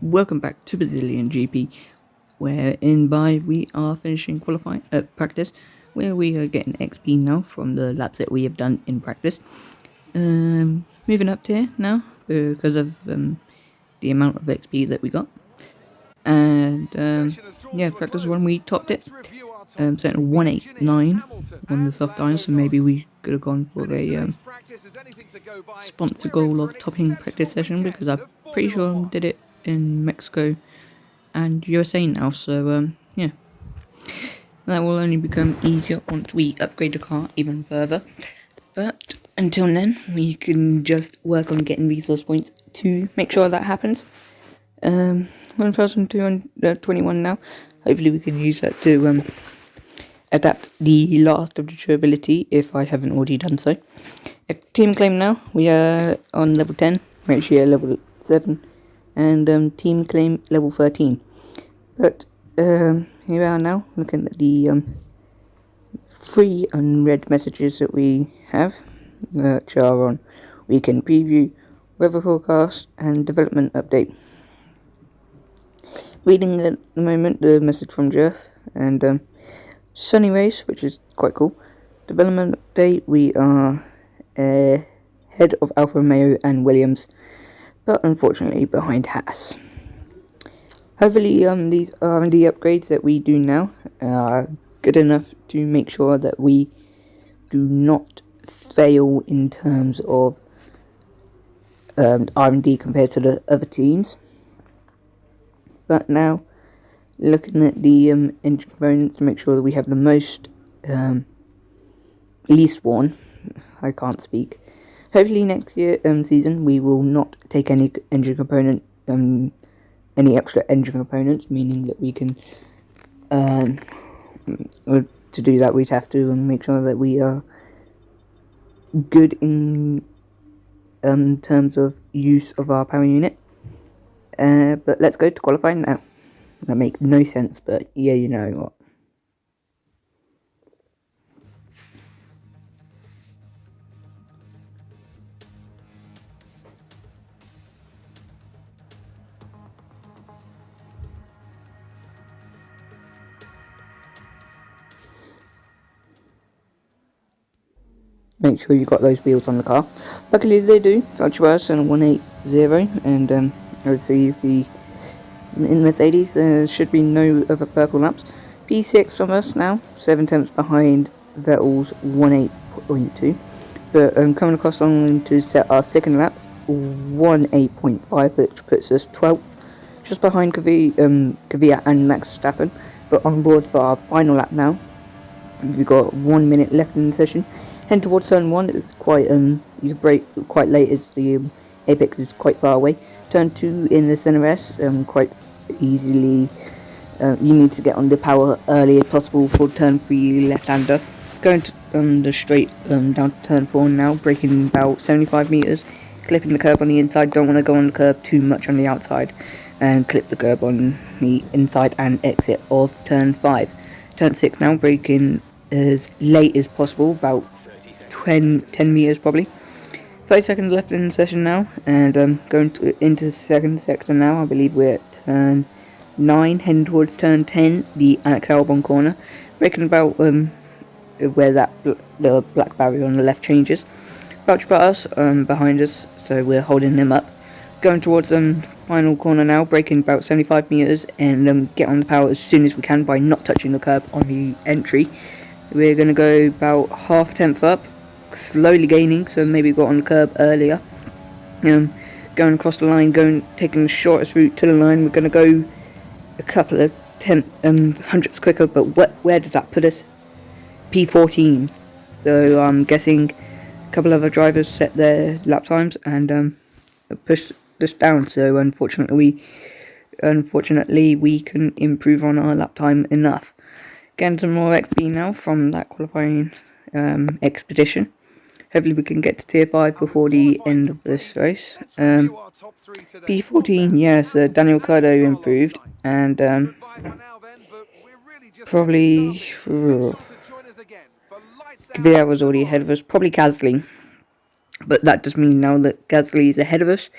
Welcome back to Brazilian GP, where we are finishing qualifying practice, where we are getting XP now from the laps that we have done in practice. Moving up tier now because of the amount of XP that we got, and yeah, practice one we topped it, setting 189 on the soft irons, so maybe we could have gone for a sponsor goal of topping practice session, because I'm pretty sure I did it in Mexico and USA now, so yeah, that will only become easier once we upgrade the car even further. But until then, we can just work on getting resource points to make sure that happens. 1221 now. Hopefully we can use that to adapt the last of the durability if I haven't already done so. Team claim now, we are on level 10, ratio level 7, and team claim level 13. But here we are now, looking at the free unread messages that we have, which are on weekend preview, weather forecast, and development update. Reading at the moment the message from Jeff and Sunny Race, which is quite cool. Development update, we are ahead of Alfa Romeo and Williams, but unfortunately behind Haas. Hopefully these R&D upgrades that we do now are good enough to make sure that we do not fail in terms of R&D compared to the other teams. But now, looking at the engine components to make sure that we have the most least worn. I can't speak. Hopefully next year season we will not take any engine component, any extra engine components, meaning that we can to do that we'd have to make sure that we are good in terms of use of our power unit. But let's go to qualifying now. That makes no sense, but yeah, you know what. Make sure you got those wheels on the car. Luckily they do. Fluctuous and 180, and as these the in Mercedes should be no other purple laps. P6 from us now, 7 tenths behind Vettel's 1.8.2, but coming across long to set our second lap, 1.8.5, which puts us 12th, just behind Kvyat and Max Verstappen. But on board for our final lap now. We've got 1 minute left in the session. Head towards turn 1. It's quite you can brake quite late as the apex is quite far away. Turn 2 in the center S, quite easily. You need to get on the power early as possible for turn 3 left-hander. Going to the straight down to turn 4 now, braking about 75 meters, clipping the curb on the inside. Don't want to go on the curb too much on the outside, and clip the curb on the inside and exit of turn 5. Turn 6 now, braking as late as possible, about 10 meters probably. 30 seconds left in the session now, and going into the second sector now. I believe we're at turn 9, heading towards turn 10, the Alex Albon corner. Braking about where that little black barrier on the left changes. Vouch about us behind us, so we're holding them up. Going towards final corner now, braking about 75 meters, and get on the power as soon as we can by not touching the curb on the entry. We're going to go about half a tenth up, slowly gaining, so maybe got on the curb earlier. Going across the line, taking the shortest route to the line. We're going to go a couple of hundredths quicker, but where does that put us? P14. So I'm guessing a couple of other drivers set their lap times and push this down. So unfortunately we couldn't improve on our lap time enough. Getting some more XP now from that qualifying expedition. Hopefully we can get to tier 5 before the end of this race. P14, yes, Daniel Ricciardo improved, and probably Kvyat was already ahead of us, probably Gasly, but that does mean now that Gasly is ahead of us.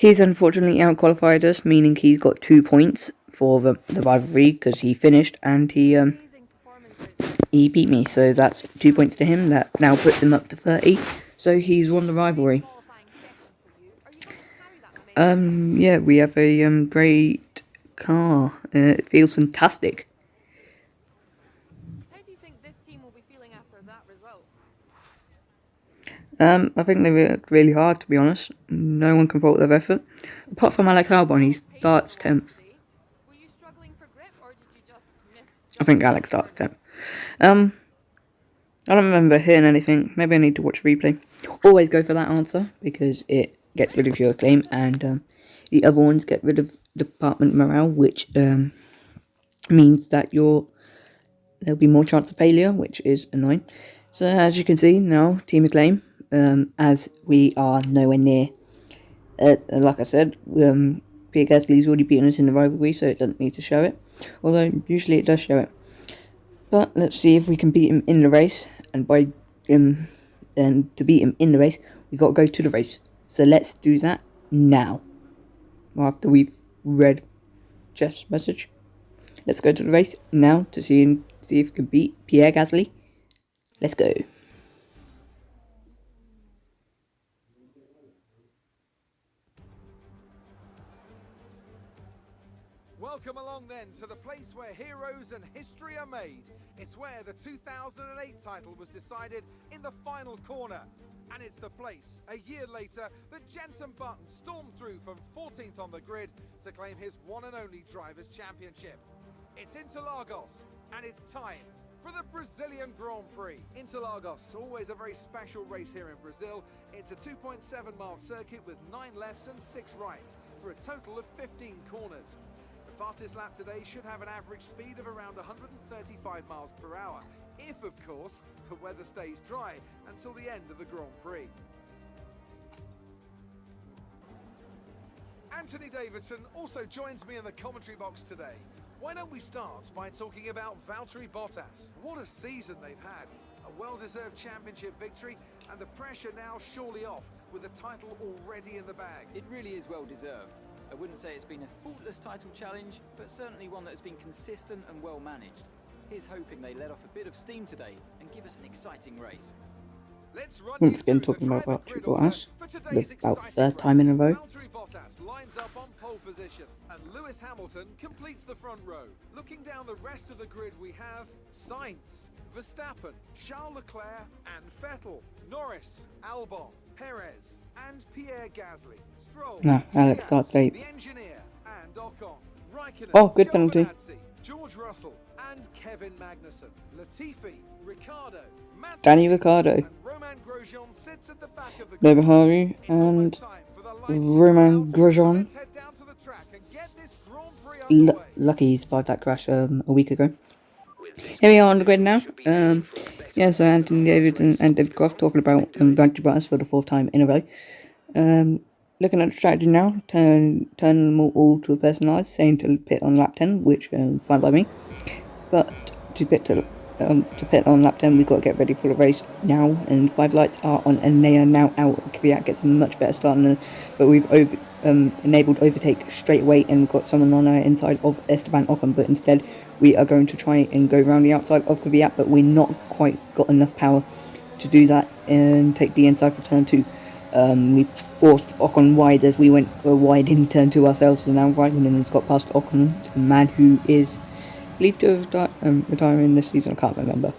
He's unfortunately out-qualified us, meaning he's got 2 points for the rivalry because he finished and he beat me. So that's 2 points to him. That now puts him up to 30. So he's won the rivalry. Yeah, we have a great car. It feels fantastic. How do you think this team will be feeling after that result? I think they worked really hard, to be honest. No one can fault their effort. Apart from Alex Albon, he starts 10th. Were you struggling for grip, or did you just miss? I think Alex starts 10th. I don't remember hearing anything. Maybe I need to watch replay. Always go for that answer, because it gets rid of your claim, and the other ones get rid of department morale, which means that there'll be more chance of failure, which is annoying. So as you can see now, team acclaim, as we are nowhere near, like I said, Pierre Gasly's already beaten us in the rivalry, so it doesn't need to show it, although usually it does show it. But let's see if we can beat him in the race, and to beat him in the race, we got to go to the race. So let's do that now. After we've read Jeff's message, let's go to the race now to see if we can beat Pierre Gasly. Let's go. Welcome along then to the place where heroes and history are made. It's where the 2008 title was decided in the final corner. And it's the place, a year later, that Jenson Button stormed through from 14th on the grid to claim his one and only Drivers' Championship. It's Interlagos, and it's time for the Brazilian Grand Prix. Interlagos, always a very special race here in Brazil. It's a 2.7-mile circuit with 9 lefts and 6 rights for a total of 15 corners. The fastest lap today should have an average speed of around 135 miles per hour, if, of course, the weather stays dry until the end of the Grand Prix. Anthony Davidson also joins me in the commentary box today. Why don't we start by talking about Valtteri Bottas? What a season they've had. A well-deserved championship victory, and the pressure now surely off with the title already in the bag. It really is well-deserved. I wouldn't say it's been a faultless title challenge, but certainly one that has been consistent and well-managed. Here's hoping they let off a bit of steam today and give us an exciting race. Let's run Once again talking about Valtteri Bottas, about third time in a row. Valtteri Bottas lines up on pole position, and Lewis Hamilton completes the front row. Looking down the rest of the grid, we have Sainz, Verstappen, Charles Leclerc and Vettel, Norris, Albon, Perez and Pierre Gasly. Stroll, No, Alex starts late. the engineer and Ocon, Raikkonen, Oh, good penalty. Giovinazzi, George Russell and Kevin Magnussen, Latifi, Ricciardo, Matushita, Danny Ricciardo, and Romain Grosjean sits at the back of the Nobaharu, It's and almost time for the lights Romain to go out. Grosjean. Let's head down to the track and get this Grand Prix underway. Lucky he survived that crash a week ago. Here we are on the grid now. So Anthony Davidson and David Croft talking about Valtteri Bottas for the 4th time in a row. Looking at the strategy now, turn them all to a personalised, saying to pit on lap 10, which fine by me. But to pit on lap 10, we've got to get ready for the race now, and 5 lights are on, and they are now out. Kvyat gets a much better start, but we've enabled overtake straight away, and got someone on our inside of Esteban Ocon, but instead we are going to try and go around the outside of Kvyat, but we're not quite got enough power to do that and take the inside for turn 2. We forced Ocon wide as we went wide in turn 2 ourselves, so now Raikkonen has got past Ocon, a man who is believed to have retiring this season, I can't remember.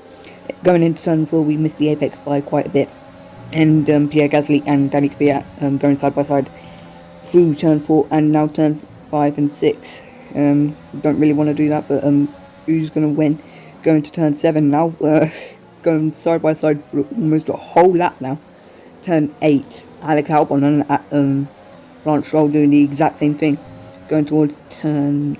Going into turn 4, we missed the apex by quite a bit, and Pierre Gasly and Danny Kvyat going side by side through turn 4 and now turn 5 and 6. Don't really want to do that, but who's going to win? Going to turn 7 now, going side by side for almost a whole lap now. Turn 8, Alex Albon and Lance Stroll doing the exact same thing. Going towards turn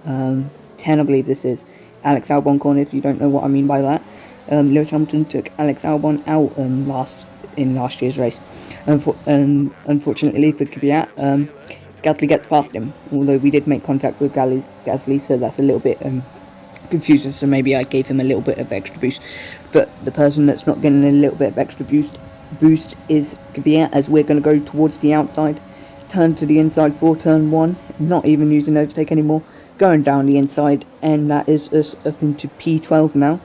10, I believe this is. Alex Albon corner, if you don't know what I mean by that. Lewis Hamilton took Alex Albon out in last year's race. Unfortunately for Kvyat, Gasly gets past him, although we did make contact with Gasly, so that's a little bit confusing, so maybe I gave him a little bit of extra boost. But the person that's not getting a little bit of extra boost is Kvyat, as we're going to go towards the outside. turn to the inside for turn 1, not even using overtake anymore, going down the inside, and that is us up into P12 now.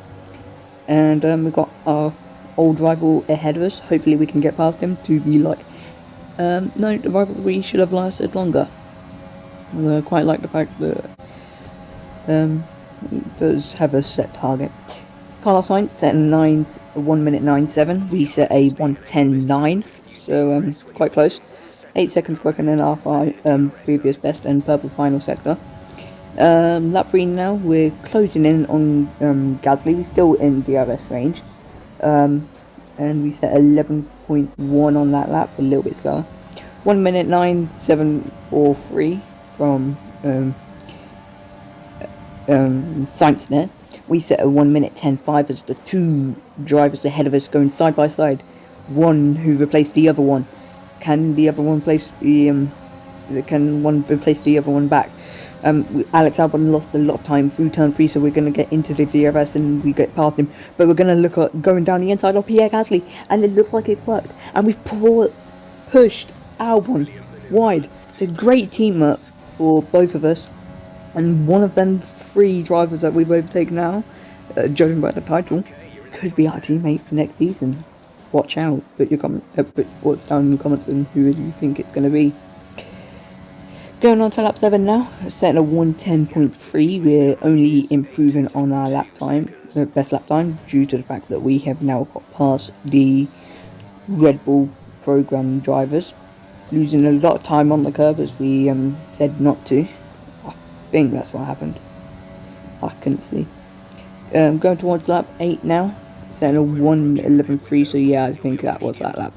And we've got our old rival ahead of us. Hopefully we can get past him to be like, no, the rivalry should have lasted longer. I quite like the fact that it does have a set target. Carlos Sainz set a 1 minute 9.7, we set a 1:10.9, so quite close. 8 seconds quicker than our previous best and purple final sector. Lap 3 now, we're closing in on Gasly, we're still in DRS range. And we set 11.1 on that lap, a little bit slower. 1 minute 9.743 from Sainz there. We set a 1 minute 10.5 as the two drivers ahead of us going side by side. One who replaced the other one. Can the other one replace the can one replace the other one back? Alex Albon lost a lot of time through turn 3, so we're going to get into the DRS and we get past him. But we're going to look at going down the inside of Pierre Gasly, and it looks like it's worked. And we've pushed Albon wide. It's a great team up for both of us. And one of them 3 drivers that we've overtaken now, judging by the title, could be our teammate for next season. Watch out. Put your thoughts down in the comments on who you think it's going to be. Going on to lap 7 now, setting a 1:10.3, we're only improving on our lap time, best lap time, due to the fact that we have now got past the Red Bull program drivers, losing a lot of time on the curb as we said not to. I think that's what happened, I couldn't see. Going towards lap 8 now, setting a 1:11.3, so yeah, I think that was that lap.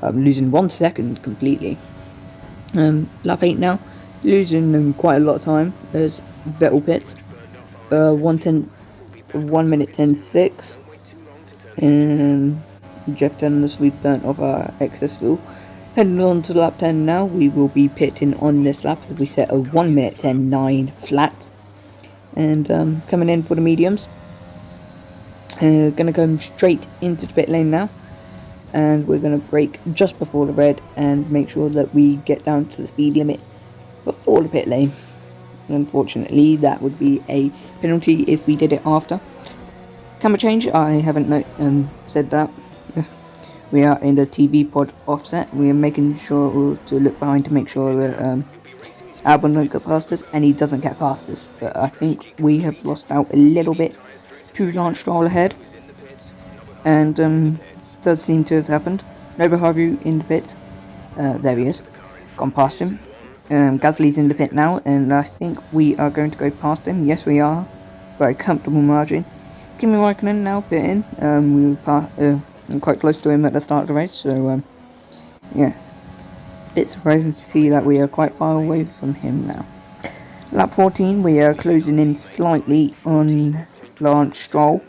Losing 1 second completely. Lap 8 now, losing quite a lot of time as Vettel pits. 1 minute 10.6, and Jeff telling us we've burnt off our excess fuel. Heading on to lap 10 now, we will be pitting on this lap as we set a 1 minute 10.9 flat. And coming in for the mediums. Gonna go straight into the pit lane now. And we're going to brake just before the red and make sure that we get down to the speed limit before the pit lane. Unfortunately, that would be a penalty if we did it after. Camera change, I haven't said that. We are in the TV pod offset. We are making sure to look behind to make sure that Albon don't get past us, and he doesn't get past us. But I think we have lost out a little bit to Lance Stroll ahead. And does seem to have happened. Nobaharu in the pits. There he is. Gone past him. Gasly's in the pit now, and I think we are going to go past him. Yes, we are. Very comfortable margin. Kimi Raikkonen now pitting. We were quite close to him at the start of the race, so yeah, it's a bit surprising to see that we are quite far away from him now. Lap 14, we are closing in slightly on Lance Stroll.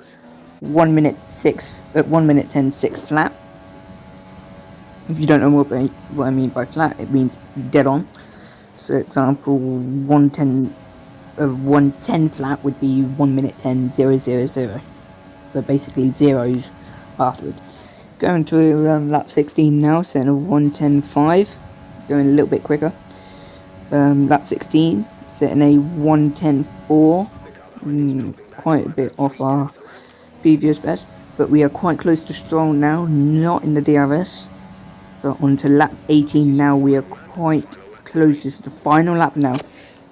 1 minute 10.6 flat. If you don't know what I mean by flat, it means dead on. So example 110 flat would be 1 minute 10.000. So basically zeros afterward. Going to lap 16 now, setting a 1:10.5, going a little bit quicker. Lap 16, setting a 1:10.4, quite a bit off our previous best, but we are quite close to Stroll now, not in the DRS. But on to lap 18 now, we are quite close. This is the final lap now.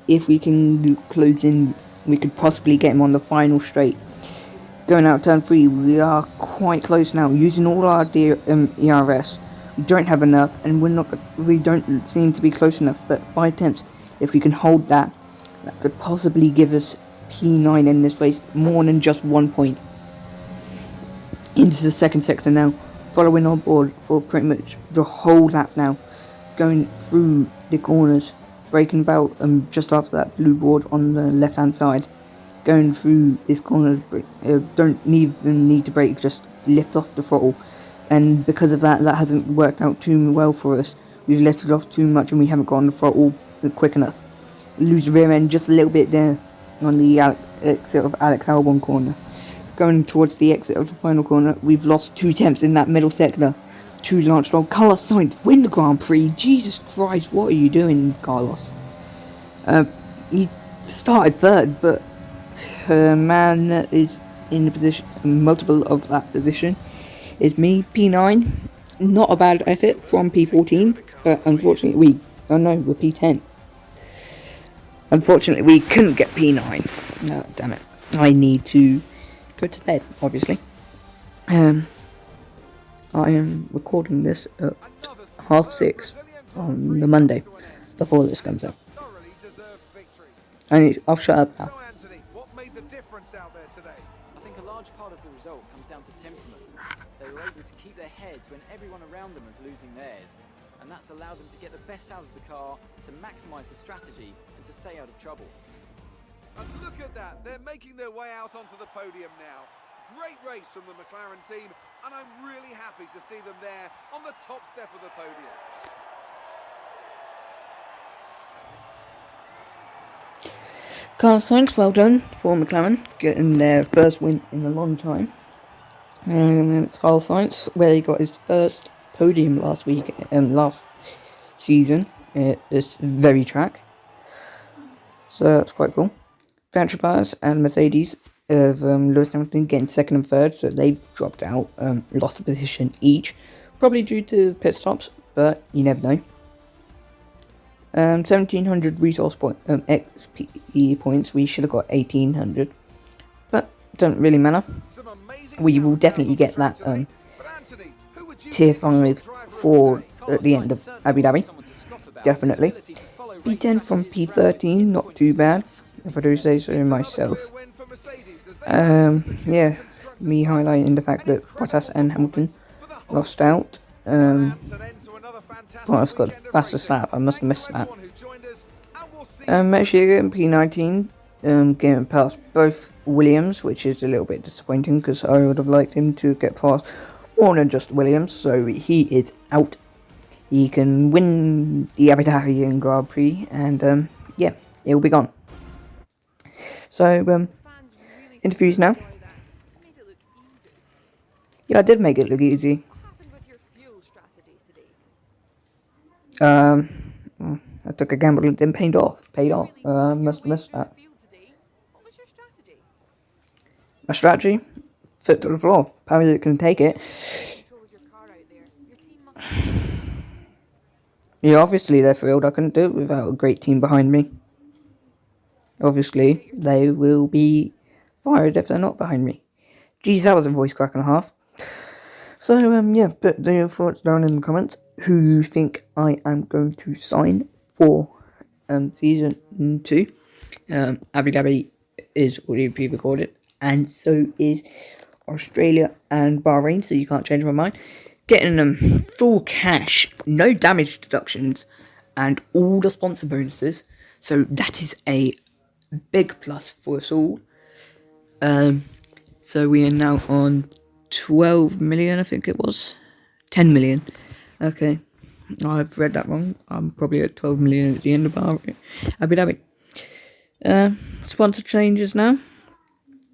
If we can close in, we could possibly get him on the final straight. Going out turn 3, we are quite close now, using all our ERS. We don't have enough, and we don't seem to be close enough, but 5 tenths, if we can hold that, that could possibly give us P9 in this race, more than just 1 point. Into the second sector now, following on board for pretty much the whole lap now, going through the corners, braking about just after that blue board on the left hand side, going through this corner, don't even need to brake, just lift off the throttle, and because of that, that hasn't worked out too well for us. We've lifted off too much and we haven't got on the throttle quick enough. Lose the rear end just a little bit there on the exit of Alex Albon corner. Going towards the exit of the final corner, we've lost 2 tenths in that middle sector. too large dog. Carlos Sainz win the Grand Prix. Jesus Christ, what are you doing, Carlos? He started third, but a man that is in the position, multiple of that position, is me, P9. Not a bad effort from P14, but unfortunately we're P10. Unfortunately, we couldn't get P9. No, damn it. I need to go to bed, obviously. I am recording this at 6:30 on the Monday, before this comes out. I'll shut up now. So, Anthony, what made the difference out there today? I think a large part of the result comes down to temperament. They were able to keep their heads when everyone around them was losing theirs, and that's allowed them to get the best out of the car, to maximise the strategy, and to stay out of trouble. And look at that, they're making their way out onto the podium now. Great race from the McLaren team, and I'm really happy to see them there on the top step of the podium. Carlos Sainz, well done for McLaren, getting their first win in a long time. And then it's Carlos Sainz, where he got his first podium last season at this very track. So that's quite cool. Franchise and Mercedes of Lewis Hamilton getting second and third, so they've dropped out, lost a position each, probably due to pit stops, but you never know. 1700 resource XP points. We should have got 1800, but don't really matter. We will definitely get that tier 5 for at the end of Abu Dhabi. Definitely. P10 from P13, not too bad, if I do say so myself. Yeah, me highlighting the fact that Bottas and Hamilton lost out. Bottas got the fastest lap, I must have missed that. Actually getting P19, getting past both Williams, which is a little bit disappointing because I would have liked him to get past more than just Williams, so he is out. He can win the Abu Dhabi Grand Prix, and yeah, he'll be gone. So, interviews now. Yeah, I did make it look easy. I took a gamble and it didn't pay off. Must have missed that. My strategy? Foot to the floor. Apparently it can take it. Yeah, obviously they're thrilled. I couldn't do it without a great team behind me. Obviously, they will be fired if they're not behind me. Jeez, that was a voice crack and a half. So, yeah, put your thoughts down in the comments. Who you think I am going to sign for season 2. Abu Dhabi is already pre-recorded, and so is Australia and Bahrain, so you can't change my mind. Getting full cash, no damage deductions, and all the sponsor bonuses, so that is a big plus for us all. So we are now on 12 million, I think it was 10 million. Okay, I've read that wrong. I'm probably at 12 million at the end of Abu Dhabi. Sponsor changes now.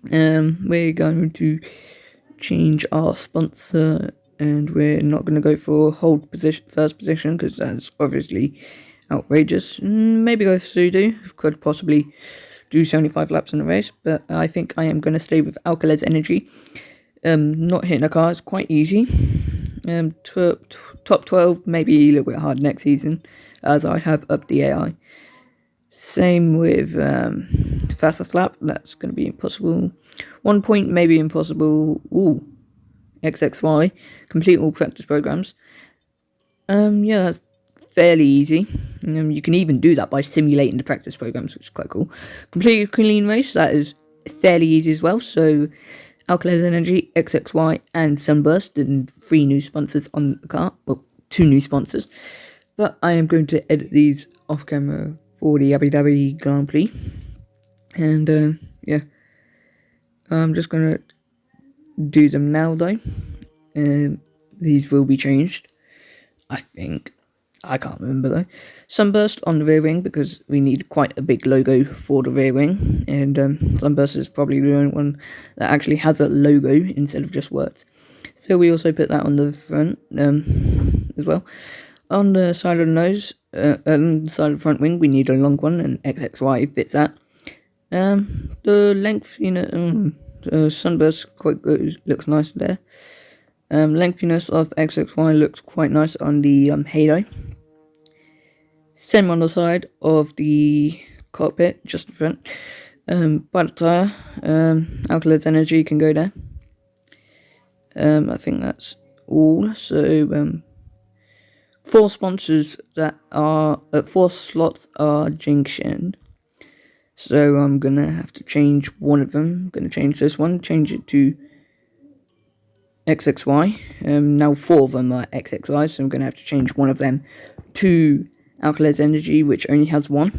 We're going to change our sponsor, and we're not going to go for first position because that's obviously outrageous. Maybe go for Sudo. Could possibly do 75 laps in a race, but I think I am going to stay with Alcala's Energy. Not hitting a car is quite easy. Top 12, maybe a little bit hard next season, as I have upped the AI. Same with fastest lap, that's going to be impossible. 1 point, maybe impossible. Ooh, XXY, complete all practice programs. Yeah, that's fairly easy. You can even do that by simulating the practice programs, which is quite cool. Complete a clean race, that is fairly easy as well. So Alcala's Energy, XXY, and Sunburst, and 3 new sponsors on the car. Well, 2 new sponsors. But I am going to edit these off camera for the Abu Dhabi Grand Prix. And, yeah. I'm just going to do them now, though. These will be changed, I think. I can't remember, though. Sunburst on the rear wing, because we need quite a big logo for the rear wing. And Sunburst is probably the only one that actually has a logo instead of just words. So we also put that on the front as well. On the side of the nose, on the side of the front wing, we need a long one, and XXY fits that. The length, sunburst quite good, looks nice there. Lengthiness of XXY looks quite nice on the halo. Same on the side of the cockpit, just the front. Bike tire, Alkalid's Energy can go there. I think that's all. So 4 sponsors that are 4 slots are Junction. So I'm gonna have to change one of them. I'm gonna change this one, change it to XXY. Now 4 of them are XXY, so I'm gonna have to change one of them to Alkalid's Energy, which only has 1.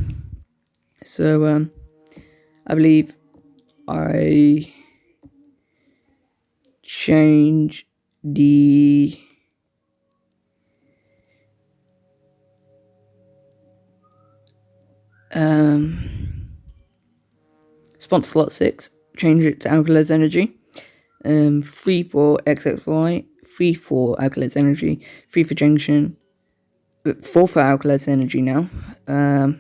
So I believe I change the sponsor slot 6, change it to Alkalid's Energy. 3 for XXY, 3 for Alkalid's Energy, 3 for Junction, 4 for Alkalid's Energy now. 1,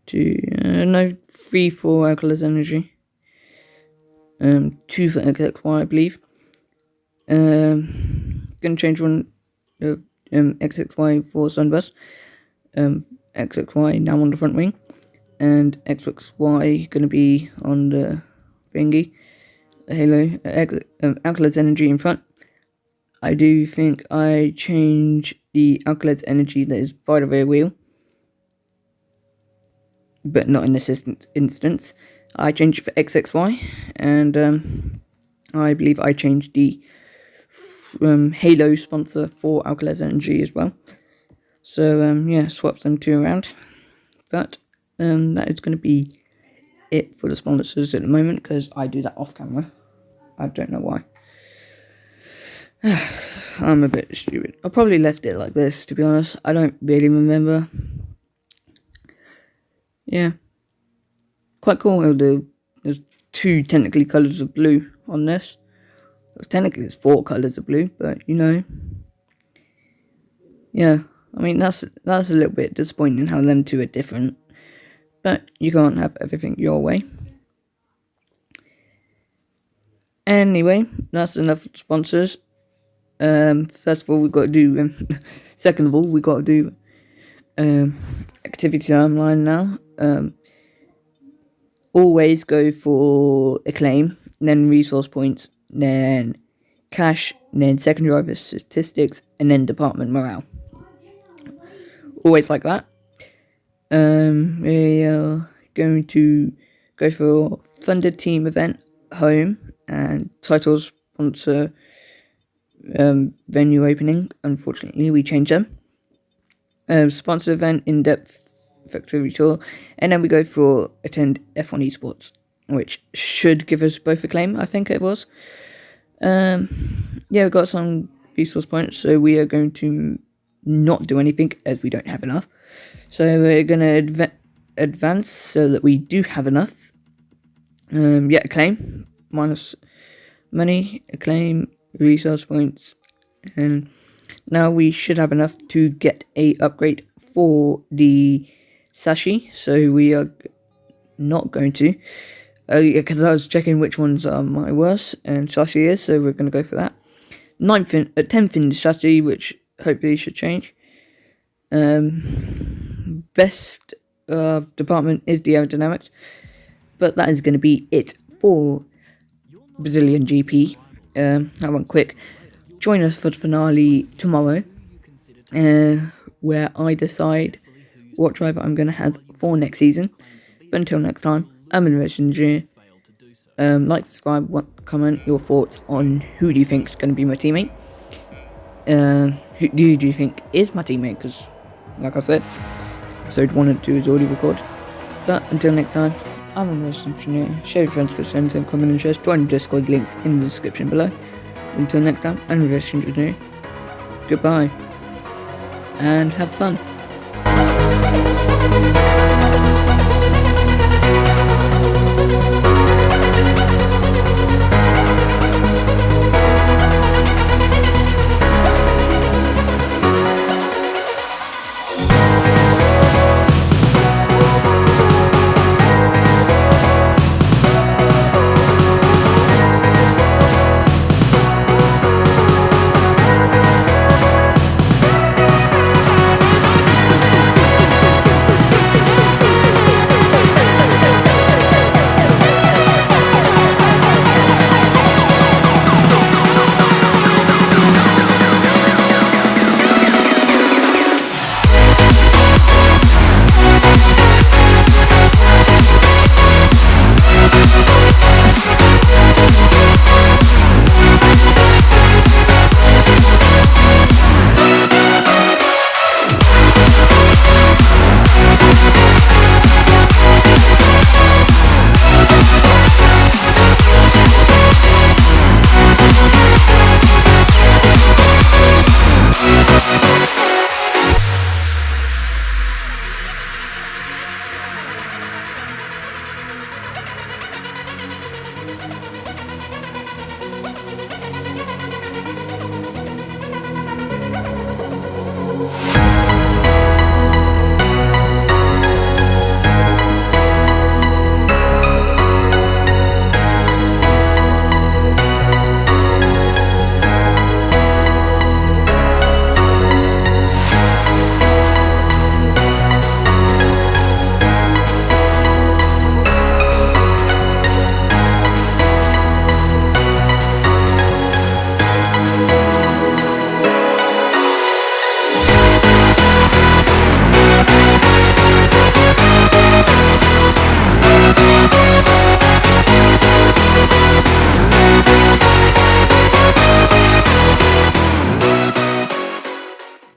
2, 3 for Alkalid's Energy. 2 for XXY, I believe. Gonna change one XXY for Sunburst. XXY now on the front wing, and XXY gonna be on the thingy, the halo. Alkalid's Energy in front. I do think I change the Alkalid's Energy that is by the rear wheel, but not in this instance. I changed it for XXY, and I believe I changed the halo sponsor for Alkalid's Energy as well. So yeah, swap them 2 around. But that is going to be it for the sponsors at the moment, because I do that off camera. I don't know why. I'm a bit stupid. I probably left it like this, to be honest. I don't really remember. Yeah. Quite cool how there's 2 technically colours of blue on this. Technically there's 4 colours of blue, but yeah. I mean, that's a little bit disappointing how them 2 are different. But you can't have everything your way. Anyway, that's enough sponsors. First of all, we've got to do... second of all, we've got to do activity timeline now. Always go for acclaim, then resource points, then cash, then second driver statistics, and then department morale. Always like that. We are going to go for funded team event, home, and titles sponsor venue opening. Unfortunately, we changed them. Sponsor event, in-depth factory tour, and then we go for attend F1 esports, which should give us both acclaim. I think it was. Yeah, we got some resource points, so we are going to not do anything as we don't have enough. So we're going to advance so that we do have enough. Yeah, acclaim minus money, acclaim, resource points, and now we should have enough to get a upgrade for the Sashi. So we are not going to, because I was checking which ones are my worst, and Sashi is, so we're going to go for that. 10th in the Sashi, which hopefully should change. Best department is the aerodynamics, but that is going to be it for Brazilian GP. That one quick. Join us for the finale tomorrow, where I decide what driver I'm going to have for next season. But until next time, I'm in Racengineer. Like, subscribe, comment your thoughts on who do you think is going to be my teammate. Who do you think is my teammate? Because, like I said, episode 1 and 2 is already recorded. But until next time, I'm a Racengineer. Share with friends, because friends and comment and shares. Join the Discord, links in the description below. Until next time, I'm a Racengineer. Goodbye, and have fun.